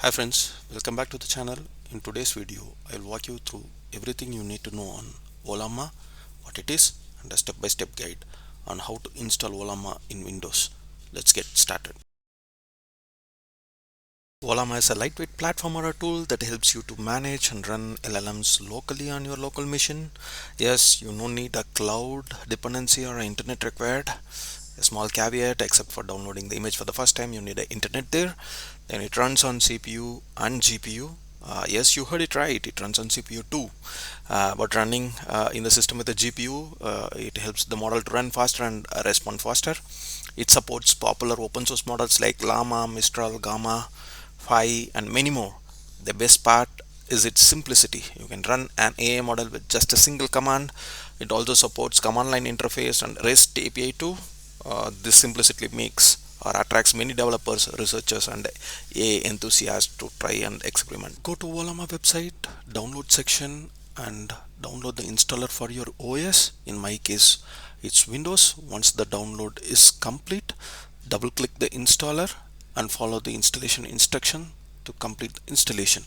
Hi friends, welcome back to the channel. In today's video, I'll walk you through everything you need to know on Ollama, what it is, and a step-by-step guide on how to install Ollama in Windows. Let's get started. Ollama is a lightweight platform or a tool that helps you to manage and run LLMs locally on your local machine. Yes, you don't need a cloud dependency or internet required. A small caveat, except for downloading the image for the first time, you need an internet there. Then it runs on CPU and GPU. Yes, you heard it right, it runs on CPU too, but running in the system with the GPU, it helps the model to run faster and respond faster. It supports popular open source models like LLaMA, Mistral, Gamma, Phi, and many more. The best part is its simplicity. You can run an AI model with just a single command. It also supports command line interface and REST API too. This simplicity makes or attracts many developers, researchers, and AI enthusiasts to try and experiment. Go to Ollama website, download section, and download the installer for your OS. In my case, it's Windows. Once the download is complete, double click the installer and follow the installation instruction to complete the installation.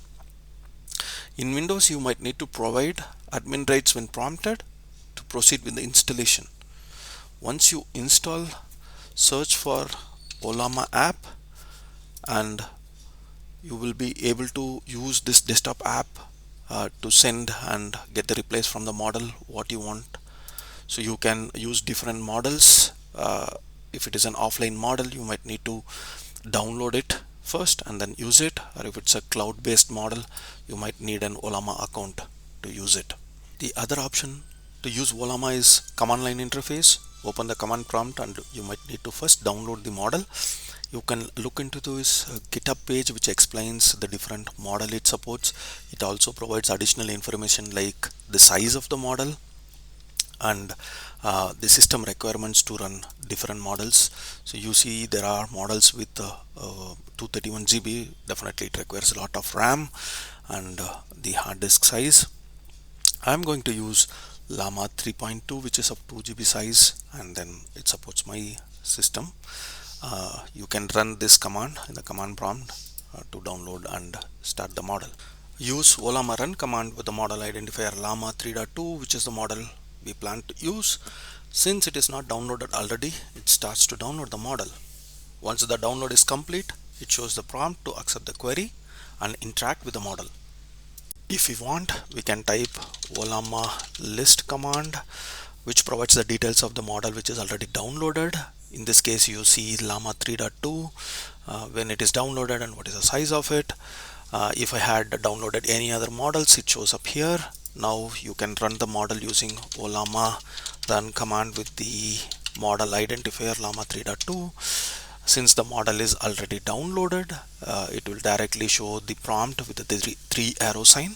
In Windows, you might need to provide admin rights when prompted to proceed with the installation. Once you install, search for Ollama app and you will be able to use this desktop app to send and get the replies from the model what you want. So you can use different models. If it is an offline model, you might need to download it first and then use it, or if it's a cloud-based model, you might need an Ollama account to use it. The other option to use Ollama is command line interface. Open the command prompt and you might need to first download the model. You can look into this GitHub page which explains the different model it supports. It also provides additional information like the size of the model and the system requirements to run different models. So you see there are models with 231 GB. Definitely it requires a lot of RAM and the hard disk size. I'm going to use LLaMA 3.2, which is of 2 GB size, and then it supports my system. You can run this command in the command prompt to download and start the model. Use Ollama run command with the model identifier LLaMA 3.2, which is the model we plan to use. Since it is not downloaded already, it starts to download the model. Once the download is complete, it shows the prompt to accept the query and interact with the model. If we want, we can type Ollama list command, which provides the details of the model which is already downloaded. In this case, you see LLaMA 3.2 when it is downloaded and what is the size of it. If I had downloaded any other models, it shows up here. Now you can run the model using Ollama run command with the model identifier LLaMA 3.2. Since the model is already downloaded, it will directly show the prompt with the three arrow sign.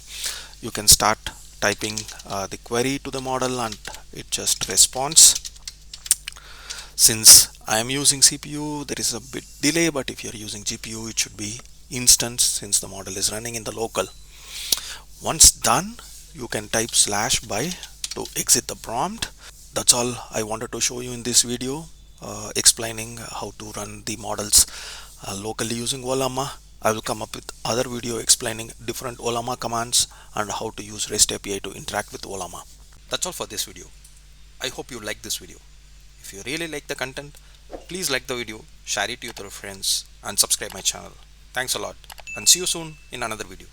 You can start typing the query to the model and it just responds. Since I am using CPU, there is a bit delay, but if you are using GPU, it should be instant since the model is running in the local. Once done, you can type /by to exit the prompt. That's all I wanted to show you in this video, explaining how to run the models locally using Ollama. I will come up with other video explaining different Ollama commands and how to use REST API to interact with Ollama. That's all for this video. I hope you like this video. If you really like the content, please like the video, share it with your friends, and subscribe my channel. Thanks a lot, and see you soon in another video.